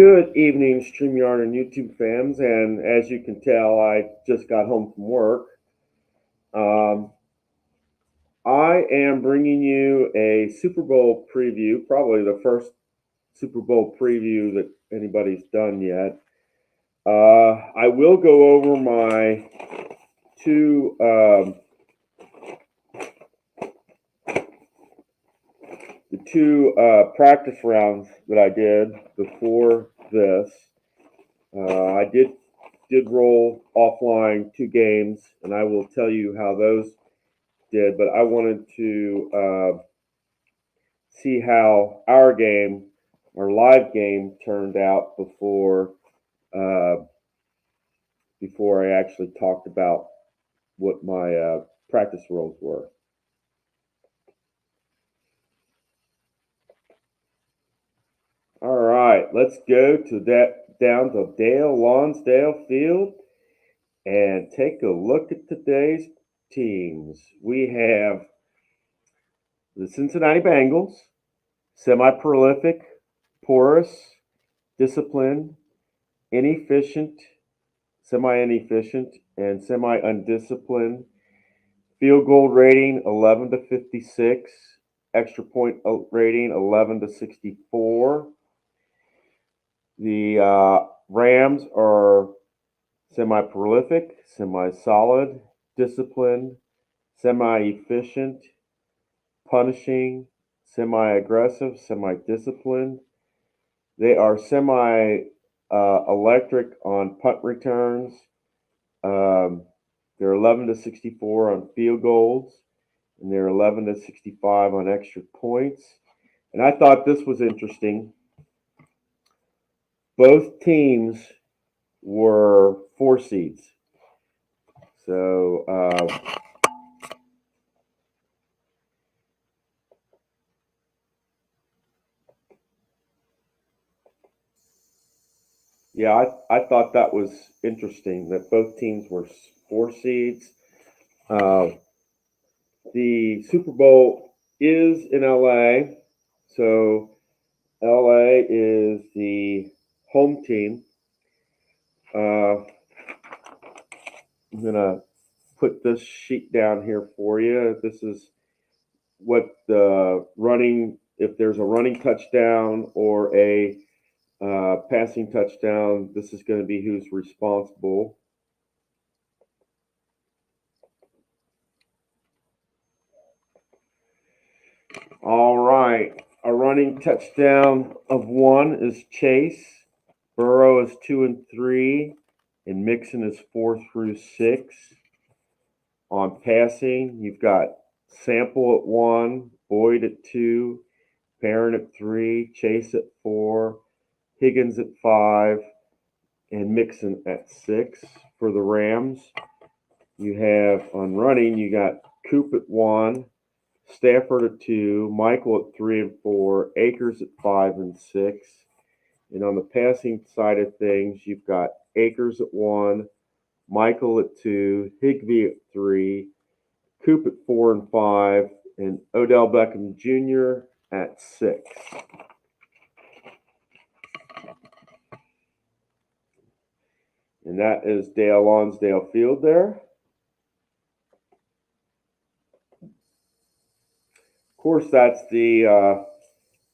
Good evening, StreamYard and YouTube fans. And as you can tell, I just got home from work. Um, I am bringing you a Super Bowl preview, probably the first Super Bowl preview that anybody's done yet. I will go over my two the two practice rounds that I did before this. I did roll offline two games, and I will tell you how those did. But I wanted to see how our live game, turned out uh, before I actually talked about what my practice rolls were. All right, let's go to that down to Lonsdale Field and take a look at today's teams. We have the Cincinnati Bengals, semi-prolific, porous, disciplined, inefficient, semi-inefficient, and semi-undisciplined. Field goal rating 11 to 56, extra point rating 11 to 64. The Rams are semi-prolific, semi-solid, disciplined, semi-efficient, punishing, semi-aggressive, semi-disciplined. They are semi-electric on punt returns. They're 11 to 64 on field goals, and they're 11 to 65 on extra points. And I thought this was interesting. Both teams were 4 seeds. So yeah, I thought that was interesting that both teams were 4 seeds. Uh, the Super Bowl is in LA, so LA is the home team. I'm gonna put this sheet down here for you. This is what the running, if there's a running touchdown or a passing touchdown, this is going to be who's responsible. All right. A running touchdown of 1 is Chase. Burrow is 2 and 3, and Mixon is 4 through 6. On passing, you've got Sample at 1, Boyd at 2, Parent at 3, Chase at 4, Higgins at 5, and Mixon at 6 for the Rams. You have on running, you got Coop at 1, Stafford at 2, Michael at 3 and 4, Akers at 5 and 6. And on the passing side of things, you've got Akers at 1, Michael at 2, Higbee at 3, Coop at 4 and 5, and Odell Beckham Jr. at 6. And that is Dale Lonsdale Field there. Of course, that's the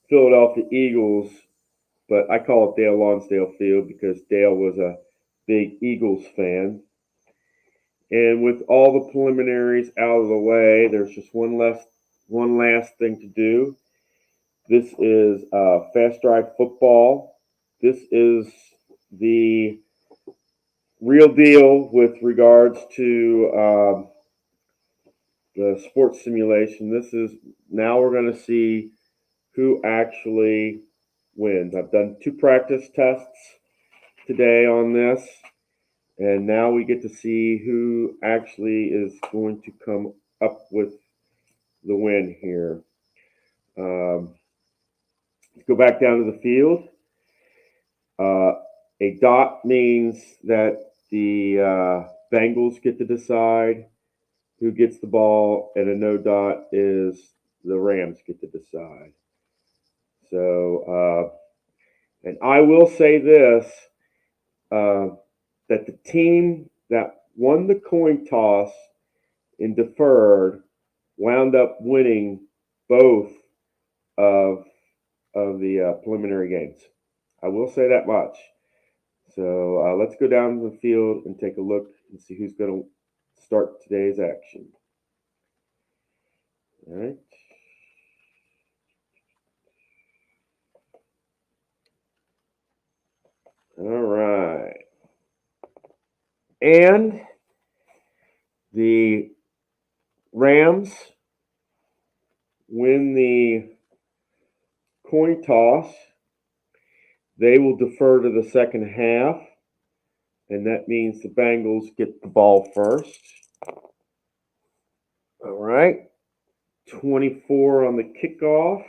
Philadelphia Eagles, but I call it Dale Lonsdale Field because Dale was a big Eagles fan. And with all the preliminaries out of the way, there's just one last thing to do. This is Fast Drive Football. This is the real deal with regards to the sports simulation. Now we're going to see who actually wins. I've done 2 practice tests today on this, and now we get to see who actually is going to come up with the win here. Let's go back down to the field. A dot means that the Bengals get to decide who gets the ball, and a no dot is the Rams get to decide. So, And I will say this, that the team that won the coin toss and deferred wound up winning both of the preliminary games. I will say that much. So let's go down to the field and take a look and see who's going to start today's action. All right. All right. And the Rams win the coin toss. They will defer to the second half, and that means the Bengals get the ball first. All right. 24 on the kickoff.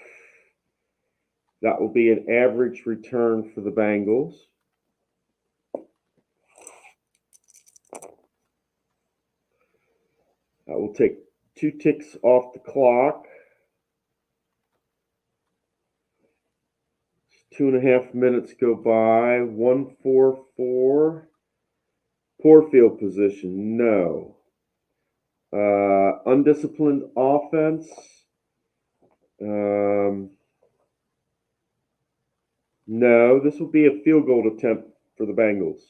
That will be an average return for the Bengals. That will take 2 ticks off the clock. 2.5 minutes go by. 1-4-4. Poor field position. No. Undisciplined offense. No. This will be a field goal attempt for the Bengals.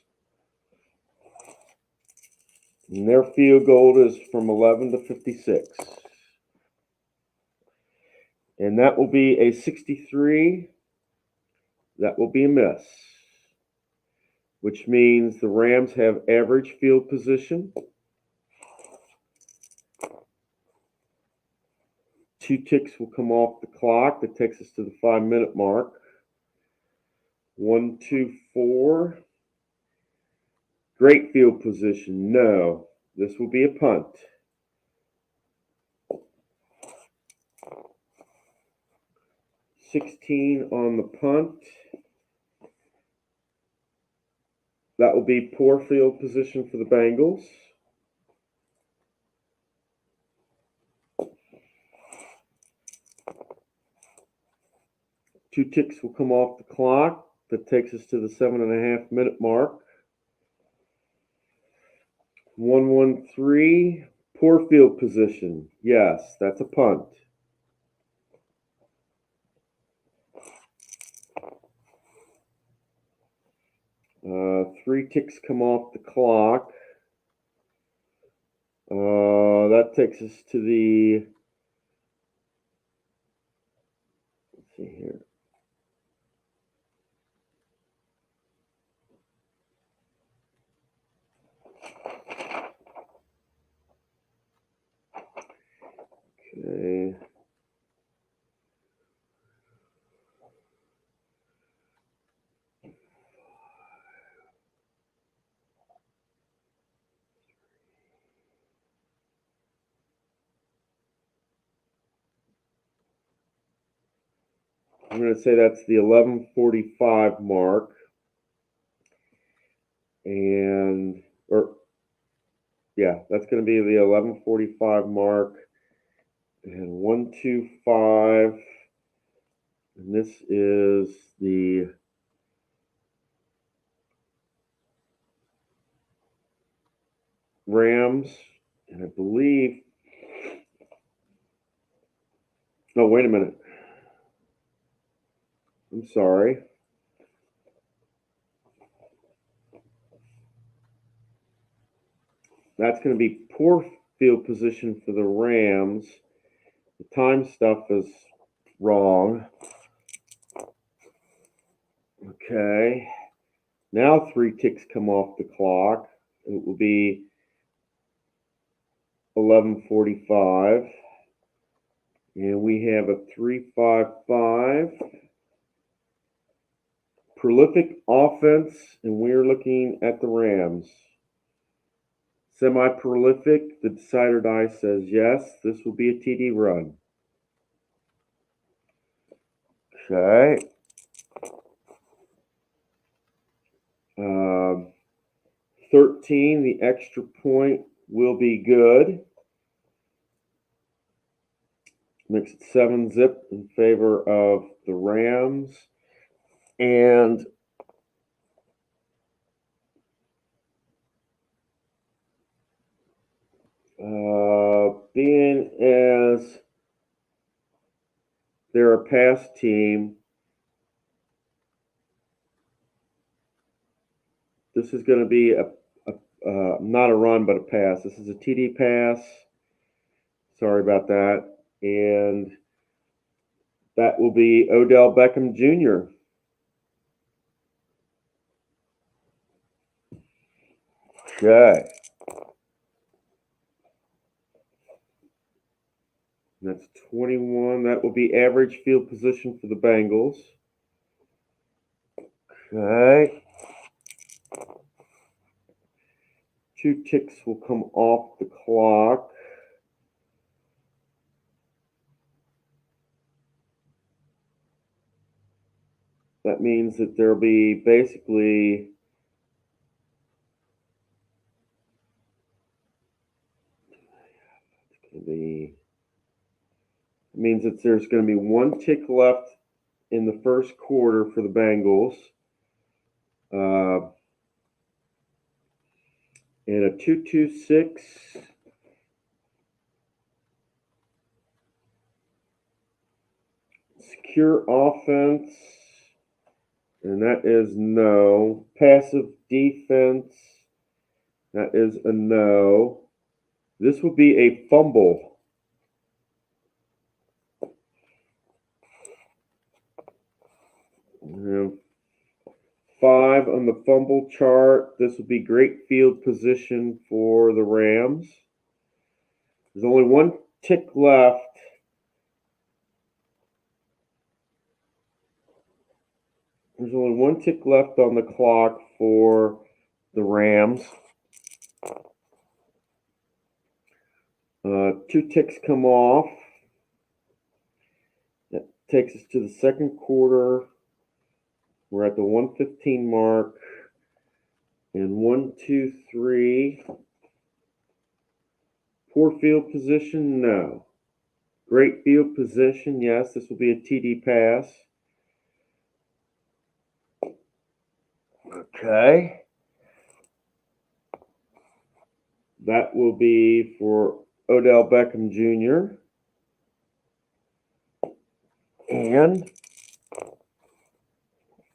And their field goal is from 11 to 56. And that will be a 63. That will be a miss, which means the Rams have average field position. 2 ticks will come off the clock. That takes us to the 5-minute mark. 1-2-4. Great field position. No. This will be a punt. $16 on the punt. That will be poor field position for the Bengals. Two ticks will come off the clock. That takes us to the 7.5-minute mark. 1-1-3. Poor field position. Yes, that's a punt. Three ticks come off the clock. That takes us to the, let's see here. Okay. I'm going to say that's the 11:45 mark. And, that's going to be the 11:45 mark. And 1-2-5. And this is the Rams. And I believe, no, wait a minute. I'm sorry. That's going to be poor field position for the Rams. The time stuff is wrong. Okay. Now 3 ticks come off the clock. It will be 11:45. And we have a 3-5-5. Prolific offense, and we're looking at the Rams. Semi-prolific, the decider die says yes. This will be a TD run. Okay. 13, the extra point will be good. Makes it 7-zip in favor of the Rams. And being as they're a pass team, this is going to be not a run, but a pass. This is a TD pass. Sorry about that. And that will be Odell Beckham Jr. Okay. That's 21. That will be average field position for the Bengals. Okay. 2 ticks will come off the clock. That means that there'll be basically it means that there's going to be 1 tick left in the first quarter for the Bengals. And a 2-2-6. Secure offense. And that is no. Passive defense. That is a no. This will be a fumble. Yeah. 5 on the fumble chart. This will be great field position for the Rams. There's only 1 tick left. There's only 1 tick left on the clock for the Rams. 2 ticks come off. That takes us to the second quarter. We're at the 1:15 mark. And 1, 2, 3. Poor field position? No. Great field position? Yes. This will be a TD pass. Okay. That will be for Odell Beckham Jr. And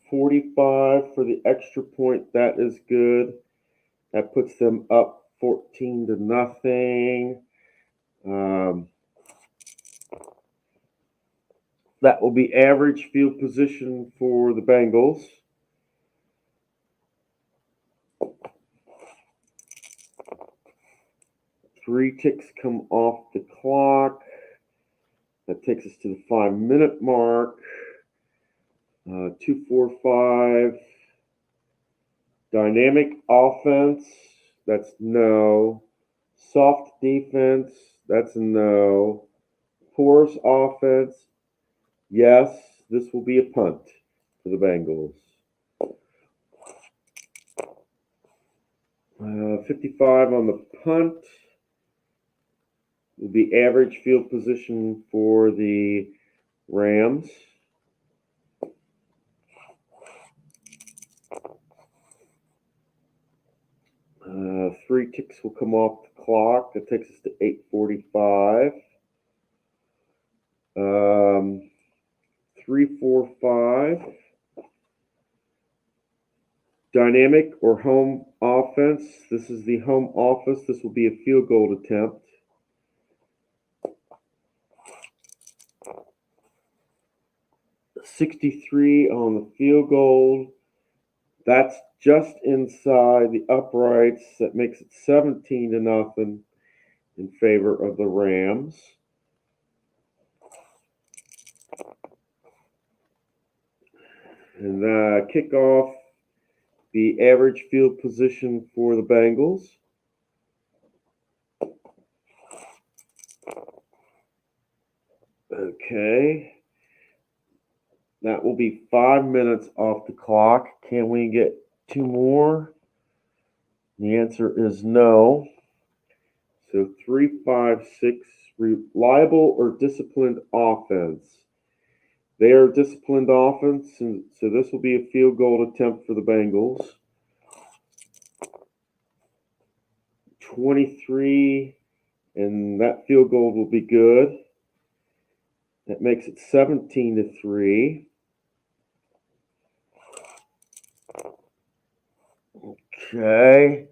45 for the extra point. That is good. That puts them up 14-0. That will be average field position for the Bengals. Three ticks come off the clock. That takes us to the 5-minute mark. 2, 4, 5. Dynamic offense. That's no. Soft defense. That's no. Porous offense. Yes, this will be a punt for the Bengals. 55 on the punt. Will be average field position for the Rams. Three ticks will come off the clock. That takes us to 8:45. 3, 4, 5. Dynamic or home offense. This is the home office. This will be a field goal attempt. $63 on the field goal. That's just inside the uprights. That makes it 17-0 in favor of the Rams. And kickoff, the average field position for the Bengals. Okay. That will be 5 minutes off the clock. Can we get 2 more? The answer is no. So 3, 5, 6. Reliable or disciplined offense. They are a disciplined offense, and so this will be a field goal attempt for the Bengals. 23, and that field goal will be good. That makes it 17-3. Okay.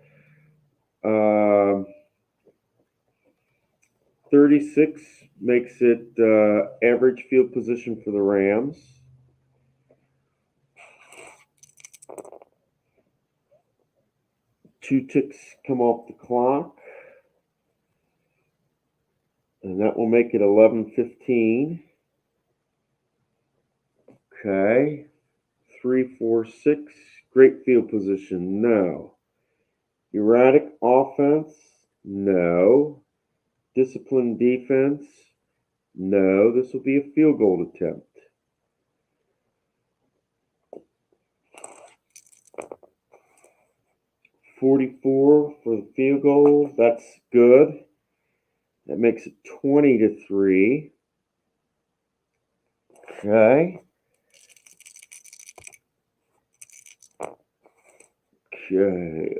36 makes it average field position for the Rams. Two ticks come off the clock. And that will make it 11-15. Okay. 3, 4, 6. Great field position. No. Erratic offense. No. Disciplined defense. No. This will be a field goal attempt. $44 for the field goal. That's good. That makes it 20-3. Okay. Okay.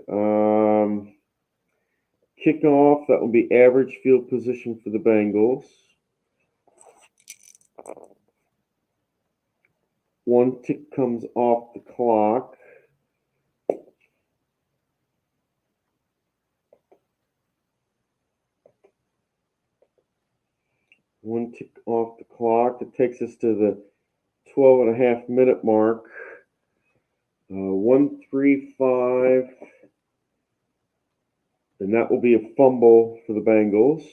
Kickoff, that will be average field position for the Bengals. One tick comes off the clock. One tick off the clock. That takes us to the 12.5-minute mark. 1-3-5. And that will be a fumble for the Bengals.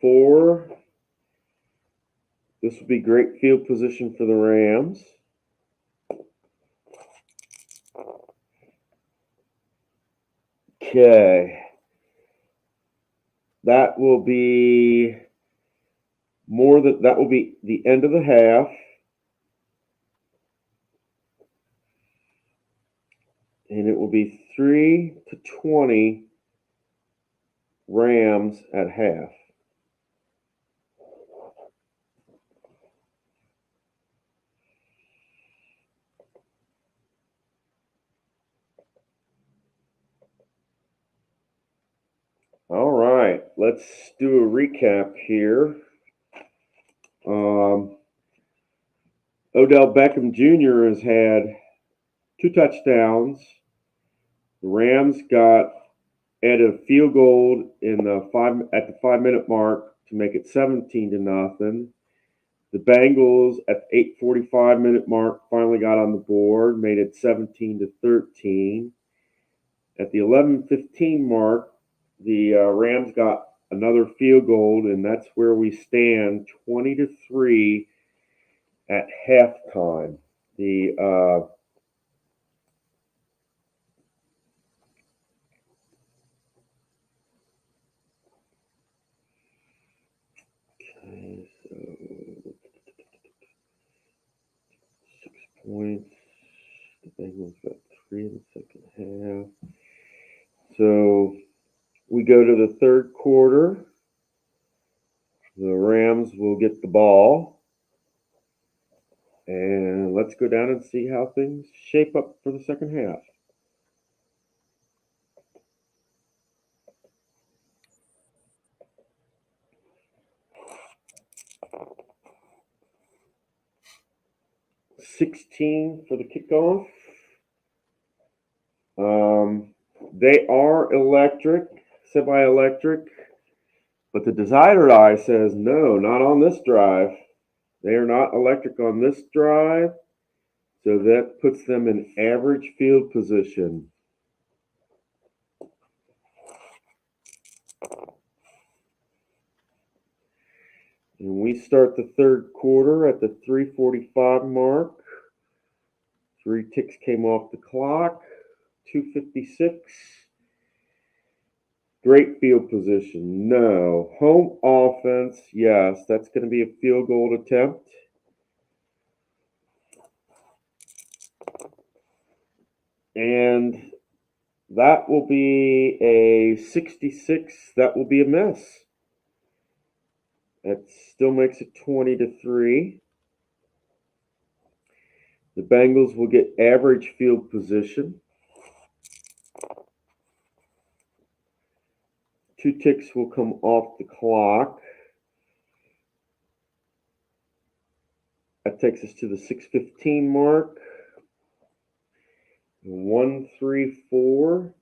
Four. This will be great field position for the Rams. Okay. That will be that will be the end of the half. And it will be 3-20 Rams at half. All right, let's do a recap here. Odell Beckham Jr. has had 2 touchdowns. The Rams got added a field goal at the 5-minute mark to make it 17-0. The Bengals at the 8:45-minute mark finally got on the board, made it 17-13. At the 11:15 mark, the Rams got another field goal, and that's where we stand, 20-3 at halftime. The okay, so 6 points. The Bengals got 3 in the second half. So we go to the third quarter. The Rams will get the ball. And let's go down and see how things shape up for the second half. $16 for the kickoff. They are electric, semi-electric, but the desired eye says no, not on this drive. They are not electric on this drive, so that puts them in average field position. And we start the third quarter at the 3:45 mark. 3 ticks came off the clock. 2:56. Great field position. No. Home offense. Yes, that's going to be a field goal attempt. And That will be a 66. That will be a miss. That still makes it 20-3. The Bengals will get average field position. 2 ticks will come off the clock. That takes us to the 6:15 mark. 1-3-4.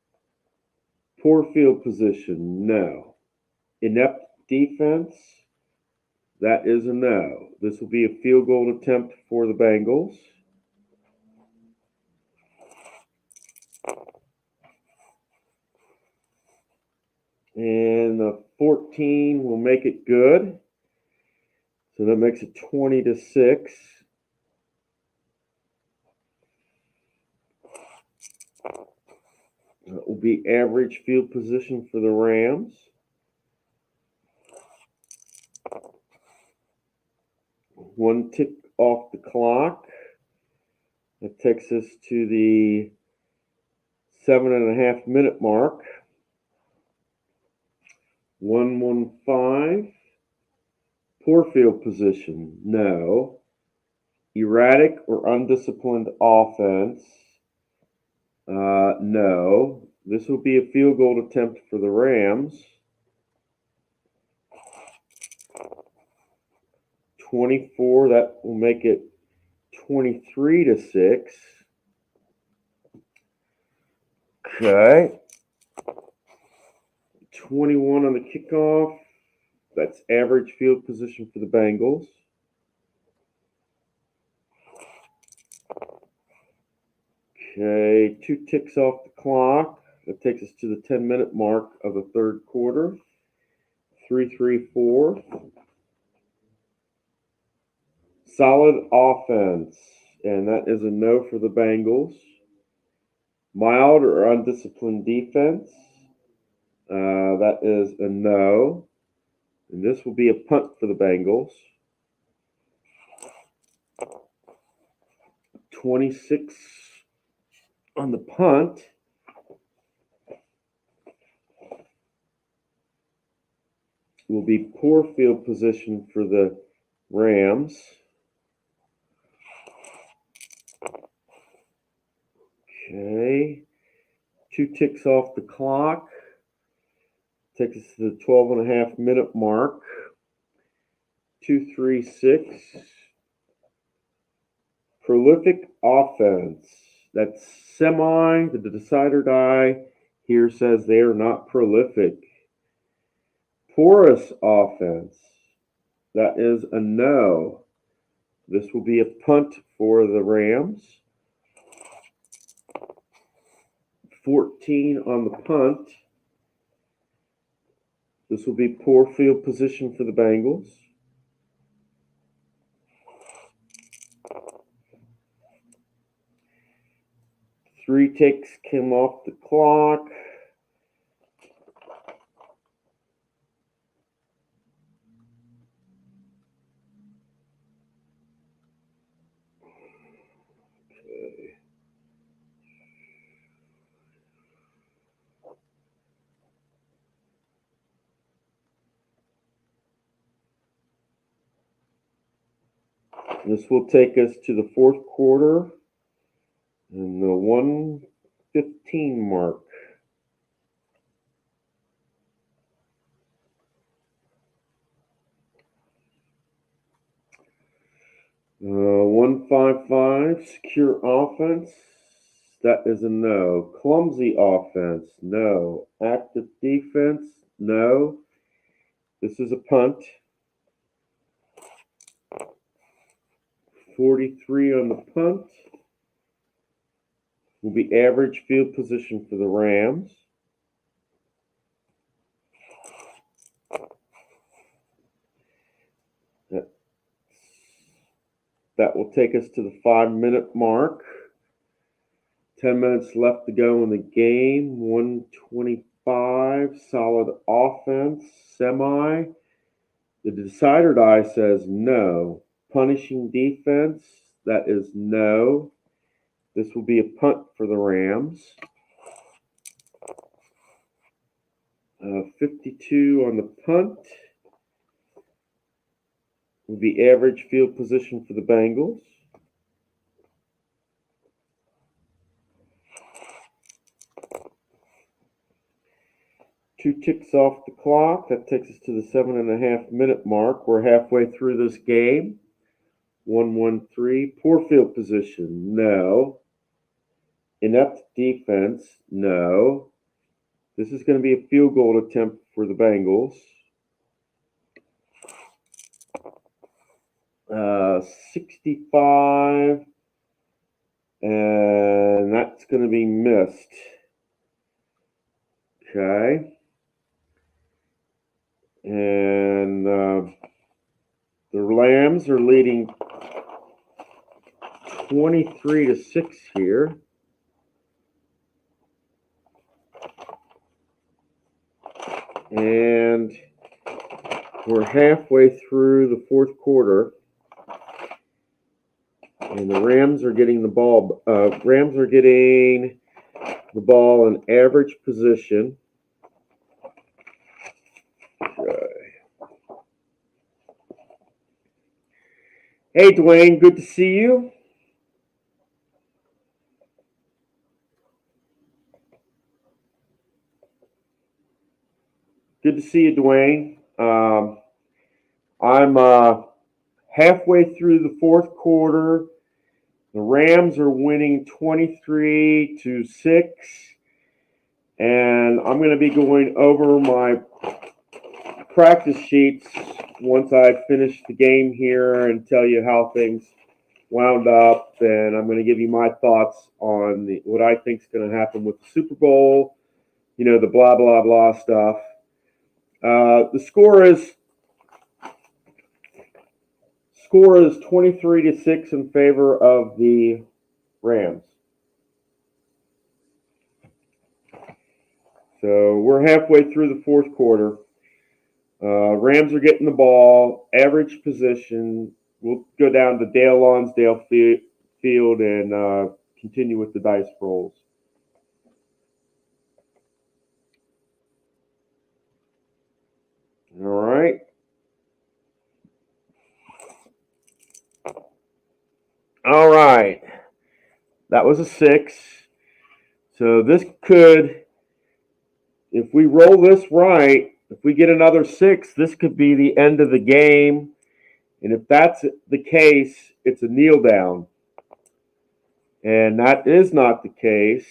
Poor field position, no. Inept defense, that is a no. This will be a field goal attempt for the Bengals. And the 14 will make it good. So that makes it 20-6. That will be average field position for the Rams. One tick off the clock. That takes us to the 7.5 minute mark. 1-1-5. Poor field position, no. Erratic or undisciplined offense, no. This will be a field goal attempt for the Rams. 24, that will make it 23-6. Okay. 21 on the kickoff. That's average field position for the Bengals. Okay, 2 ticks off the clock. That takes us to the 10-minute mark of the third quarter. 3-3-4. Solid offense, and that is a no for the Bengals. Mild or undisciplined defense, that is a no. And this will be a punt for the Bengals. 26 on the punt. Will be poor field position for the Rams. Okay. 2 ticks off the clock. Takes us to the 12.5 minute mark. 2-3-6. Prolific offense. That's semi. The decider die here says they are not prolific. Porous offense. That is a no. This will be a punt for the Rams. 14 on the punt. This will be poor field position for the Bengals. Three ticks came off the clock. Okay. This will take us to the fourth quarter and the 1:15 mark. Uh, 1-5-5, secure offense. That is a no. Clumsy offense, no. Active defense, no. This is a punt. 43 on the punt. Will be average field position for the Rams. That will take us to the 5-minute mark. 10 minutes left to go in the game. 125, solid offense, semi. The decider die says no. Punishing defense, that is no. This will be a punt for the Rams. 52 on the punt will be average field position for the Bengals. Two ticks off the clock. That takes us to the 7.5-minute mark. We're halfway through this game. 1-1-3. Poor field position. No. Inept defense. No. This is going to be a field goal attempt for the Bengals. 65. And that's going to be missed. Okay. And the Lambs are leading 23-6 here. And we're halfway through the fourth quarter. And the Rams are getting the ball. In average position. Okay. Hey, Dwayne, good to see you. Good to see you, Dwayne. I'm halfway through the fourth quarter. The Rams are winning 23-6. And I'm going to be going over my practice sheets once I finish the game here and tell you how things wound up. And I'm going to give you my thoughts on what I think is going to happen with the Super Bowl, the blah, blah, blah stuff. The score is 23-6 in favor of the Rams. So we're halfway through the fourth quarter. Rams are getting the ball. Average position. We'll go down to Dale Lonsdale Field and continue with the dice rolls. All right. All right. That was a 6. So this could, if we roll this right, if we get another 6, this could be the end of the game. And if that's the case, it's a kneel down. And that is not the case.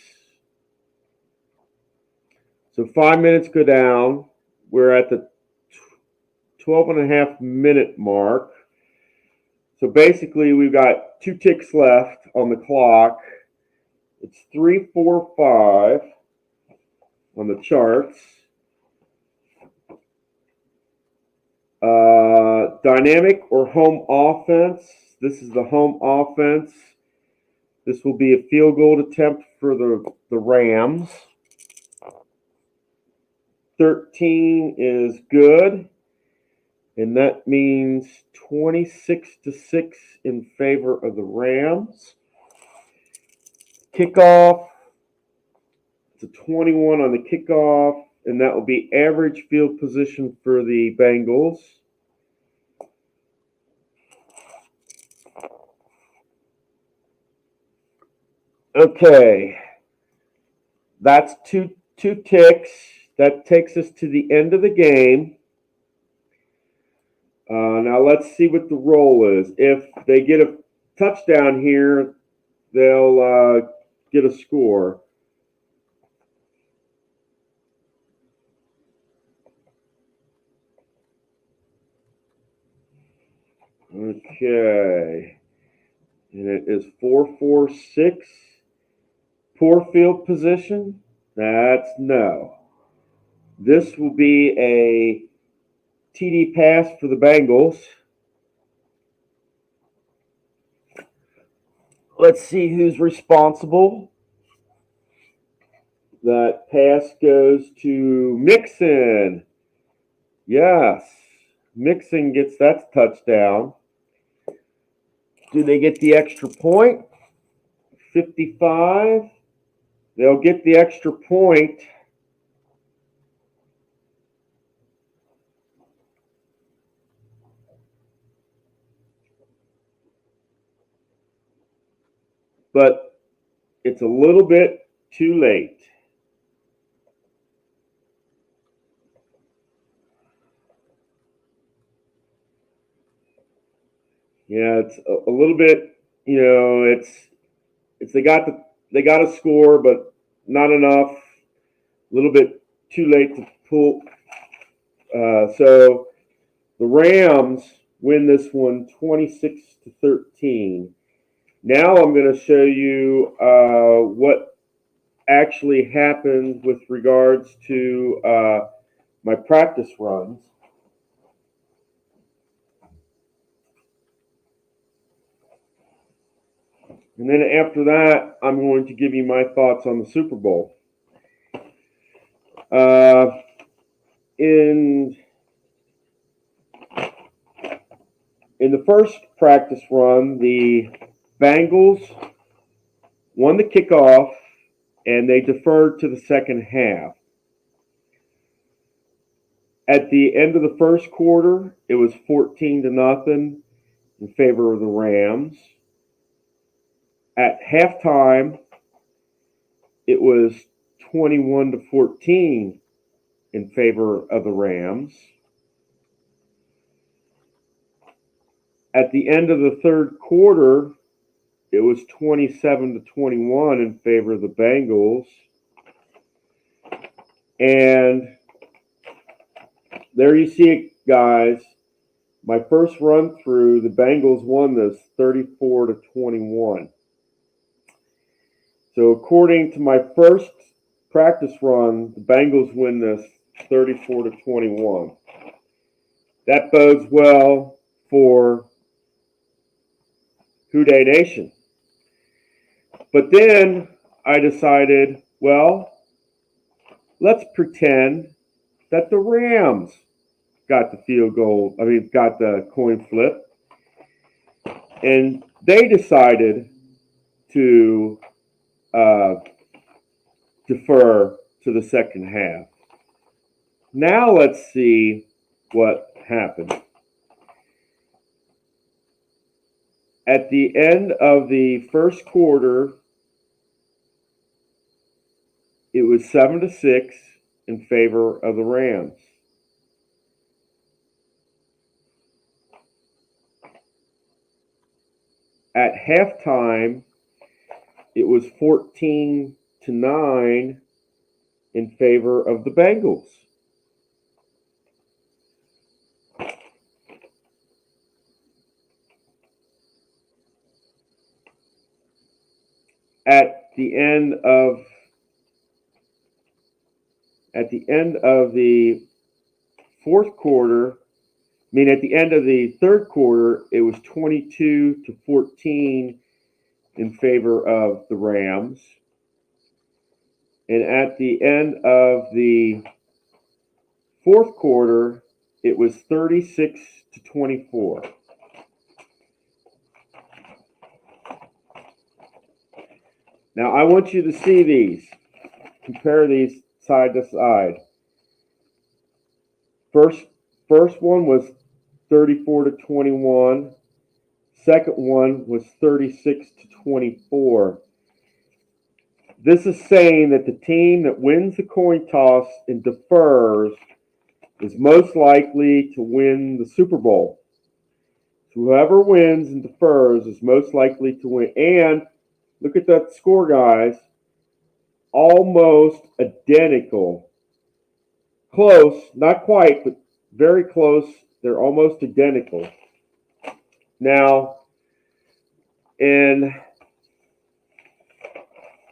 So 5 minutes go down. We're at the 12.5-minute mark. So basically, we've got 2 ticks left on the clock. It's 3-4-5 on the charts. Dynamic or home offense. This is the home offense. This will be a field goal attempt for the Rams. 13 is good. And that means 26-6 in favor of the Rams. Kickoff. It's a 21 on the kickoff. And that will be average field position for the Bengals. Okay. That's two ticks. That takes us to the end of the game. Now let's see what the roll is. If they get a touchdown here, they'll get a score. Okay. And it is 4-4-6. Poor field position. That's no. This will be a TD pass for the Bengals. Let's see who's responsible. That pass goes to Mixon. Yes. Mixon gets that touchdown. Do they get the extra point? 55. They'll get the extra point. but it's a little bit too late. Yeah, it's a little bit. It's they got a score, but not enough. A little bit too late to pull. So the Rams win this one 26-13. Now I'm going to show you what actually happened with regards to my practice runs. And then after that, I'm going to give you my thoughts on the Super Bowl. In the first practice run, the Bengals won the kickoff and they deferred to the second half. At the end of the first quarter, it was 14-0 in favor of the Rams. At halftime, it was 21-14 in favor of the Rams. At the end of the third quarter, it was 27-21 in favor of the Bengals. And there you see it, guys. My first run through, the Bengals won this 34-21. So according to my first practice run, the Bengals win this 34-21. That bodes well for Houday Nation. But then I decided, well, let's pretend that the Rams got the got the coin flip. And they decided to defer to the second half. Now let's see what happened. At the end of the first quarter, it was 7-6 in favor of the Rams. At halftime, it was 14-9 in favor of the Bengals. At the end of the fourth quarter, at the end of the third quarter, it was 22-14 in favor of the Rams. And at the end of the fourth quarter, it was 36-24. Now I want you to see these. Compare these side to side. First one was 34-21. Second one was 36-24. This is saying that the team that wins the coin toss and defers is most likely to win the Super Bowl. So whoever wins and defers is most likely to win. And look at that score, guys. Almost identical. Close, not quite, but very close. They're almost identical. Now, in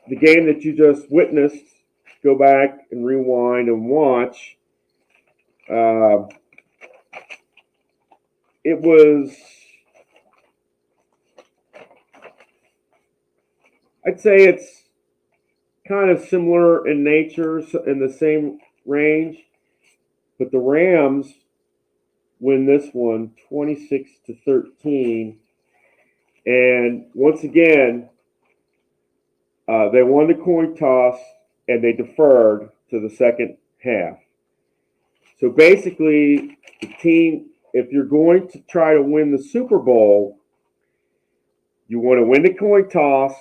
the game that you just witnessed, go back and rewind and watch. It was, I'd say it's kind of similar in nature, in the same range, but the Rams win this one 26-13. And once again, they won the coin toss and they deferred to the second half. So basically, the team, if you're going to try to win the Super Bowl, you want to win the coin toss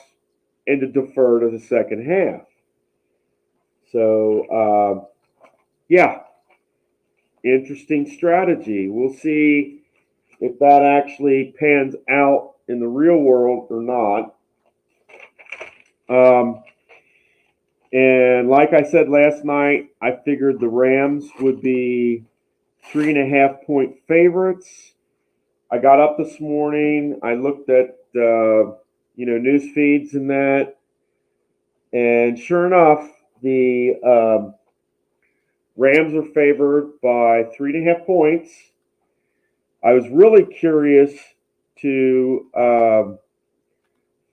and to defer to the second half. So, yeah, interesting strategy. We'll see if that actually pans out in the real world or not. And like I said last night, I figured the Rams would be 3.5 point favorites. I got up this morning. I looked at news feeds and that, and sure enough, the Rams are favored by 3.5 points. I was really curious to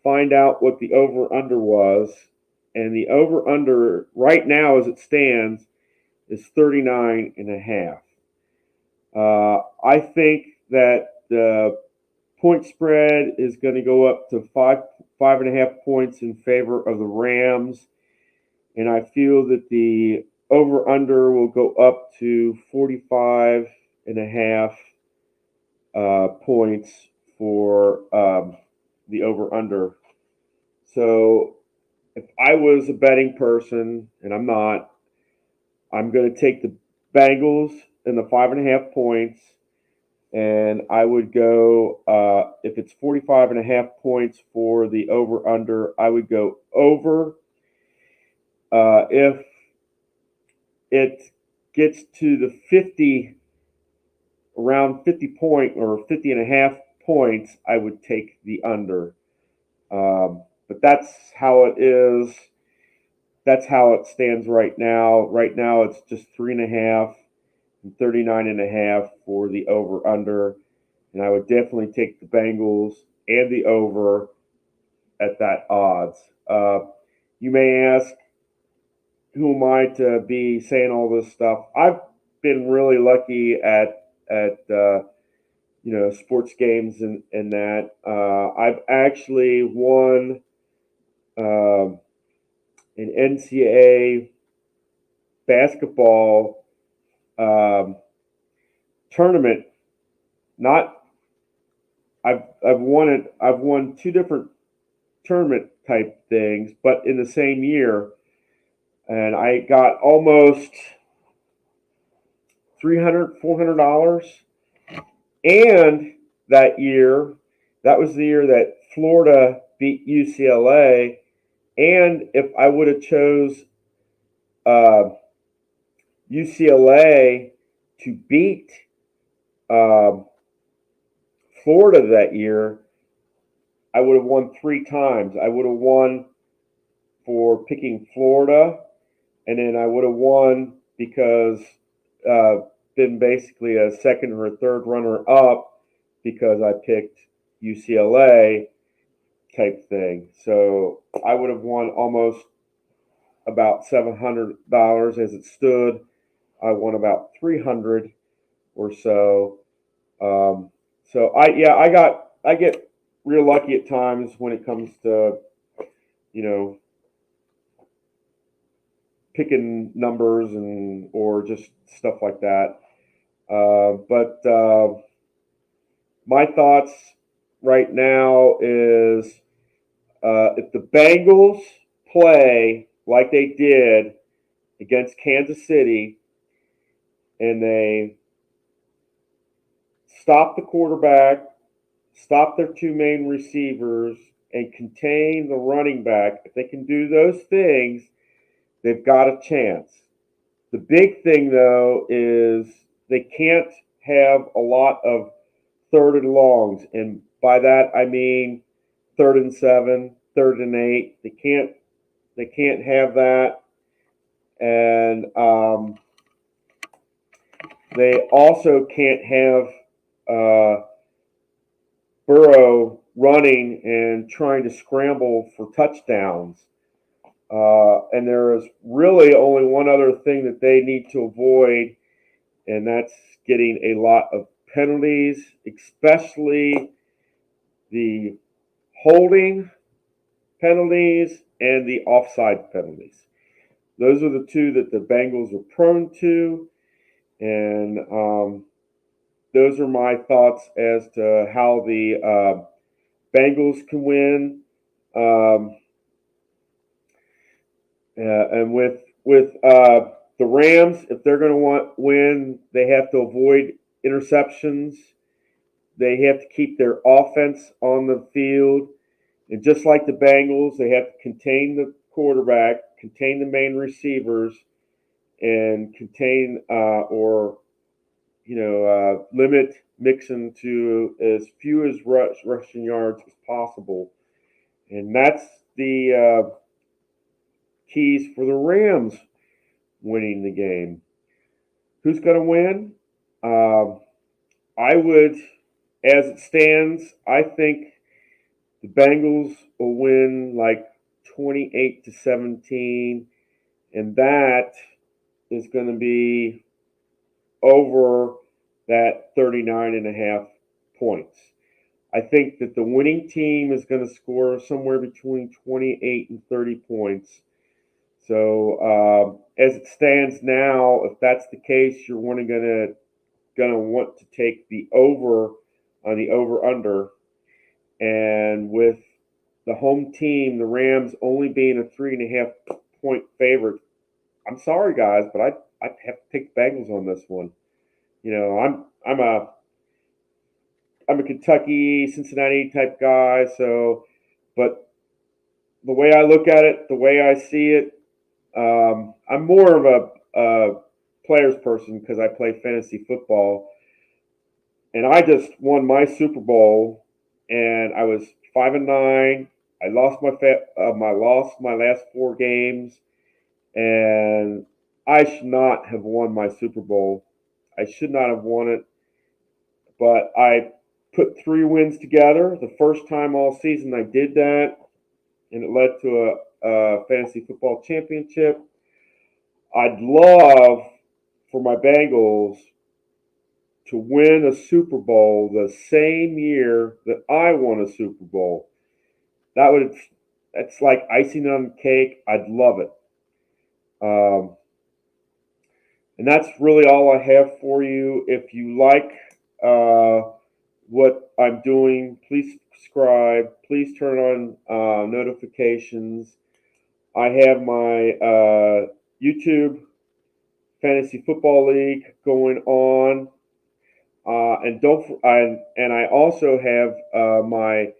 find out what the over/under was, and the over/under right now, as it stands, is 39.5. I think that the point spread is going to go up to 5.5 points in favor of the Rams, and I feel that the over/under will go up to 45.5 points for the over/under. So if I was a betting person, and I'm not, I'm going to take the Bengals in the 5.5 points, and I would go, if it's 45.5 points for the over/under, I would go over. If it gets to the 50, around 50 point or 50.5 points, I would take the under. But that's how it is. That's how it stands right now. Right now, it's just 3.5 and 39.5 for the over/under, and I would definitely take the Bengals and the over at that odds. You may ask, who am I to be saying all this stuff? I've been really lucky at sports games and that. I've actually won an NCAA basketball tournament. Not I've won it. I've won two different tournament type things, but in the same year, and I got almost $300-$400. And that year, that was the year that Florida beat UCLA. And if I would have chose UCLA to beat Florida that year, I would have won 3 times. I would have won for picking Florida, and then I would have won because been basically a second or a third runner up because I picked UCLA type thing. So I would have won almost about $700 as it stood. I won about 300 or so. So I get real lucky at times when it comes to picking numbers and or just stuff like that. But my thoughts right now is if the Bengals play like they did against Kansas City and they stop the quarterback, stop their 2 main receivers, and contain the running back, if they can do those things, they've got a chance. The big thing, though, is they can't have a lot of third and longs. And by that, I mean 3rd and 7, 3rd and 8. They can't have that. And they also can't have Burrow running and trying to scramble for touchdowns. And there is really only one other thing that they need to avoid, and that's getting a lot of penalties, especially the holding penalties and the offside penalties. Those are the two that the Bengals are prone to, and those are my thoughts as to how the Bengals can win. And with the Rams, if they're going to want win, they have to avoid interceptions. They have to keep their offense on the field, and just like the Bengals, they have to contain the quarterback, contain the main receivers, and contain or limit Mixon to as few as rushing yards as possible. And that's the keys for the Rams winning the game. Who's going to win? I would, as it stands, I think the Bengals will win like 28-17, and that is going to be over that 39 and a half points. I think that the winning team is going to score somewhere between 28 and 30 points. So as it stands now, if that's the case, you're only gonna want to take the over on the over under, and with the home team, the Rams only being a 3.5 point favorite. I'm sorry, guys, but I have to take the Bengals on this one. I'm a Kentucky, Cincinnati type guy, so but the way I look at it, the way I see it, I'm more of a players person because I play fantasy football, and I just won my Super Bowl, and I was 5-9. I lost my last 4 games, and I should not have won my Super Bowl. I should not have won it, but I put 3 wins together. The first time all season I did that, and it led to a fantasy football championship. I'd love for my Bengals to win a Super Bowl the same year that I won a Super Bowl. That's like icing on the cake. I'd love it. Um, and that's really all I have for you. If you like what I'm doing, please subscribe. Please turn on notifications. I have my YouTube Fantasy Football League going on. And I also have my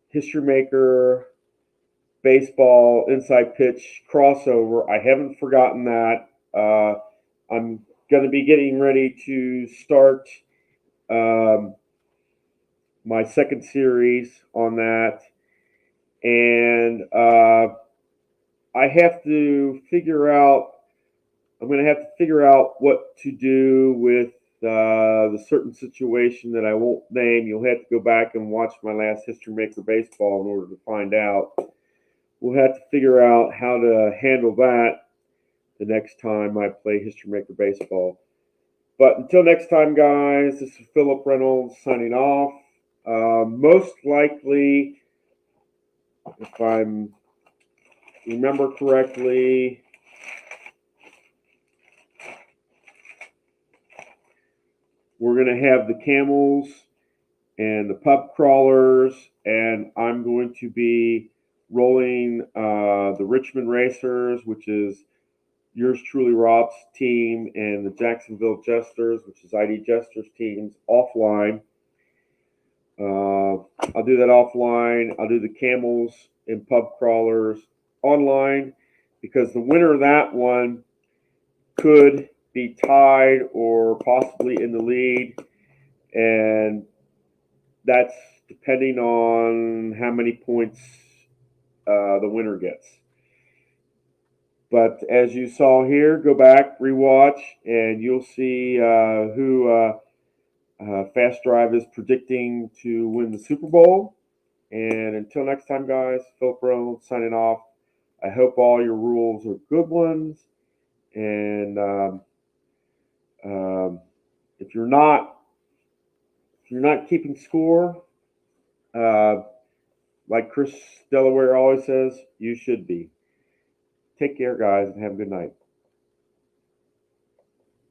History Maker baseball inside pitch crossover. I haven't forgotten that. I'm going to be getting ready to start um, my second series on that, and I have to figure out. I'm going to have to figure out what to do with the certain situation that I won't name. You'll have to go back and watch my last History Maker baseball in order to find out. We'll have to figure out how to handle that the next time I play History Maker baseball. But until next time, guys, this is Philip Reynolds signing off. Most likely, if I remember correctly, we're going to have the Camels and the Pub Crawlers, and I'm going to be rolling the Richmond Racers, which is yours truly, Rob's team, and the Jacksonville Jesters, which is ID Jesters teams, offline. I'll do that offline. I'll do the Camels and Pub Crawlers online because the winner of that one could be tied or possibly in the lead, and that's depending on how many points the winner gets. But as you saw here, go back, rewatch, and you'll see who Fast Drive is predicting to win the Super Bowl. And until next time, guys, Philip Reynolds signing off. I hope all your rules are good ones. And if you're not keeping score, like Chris Delaware always says, you should be. Take care, guys, and have a good night.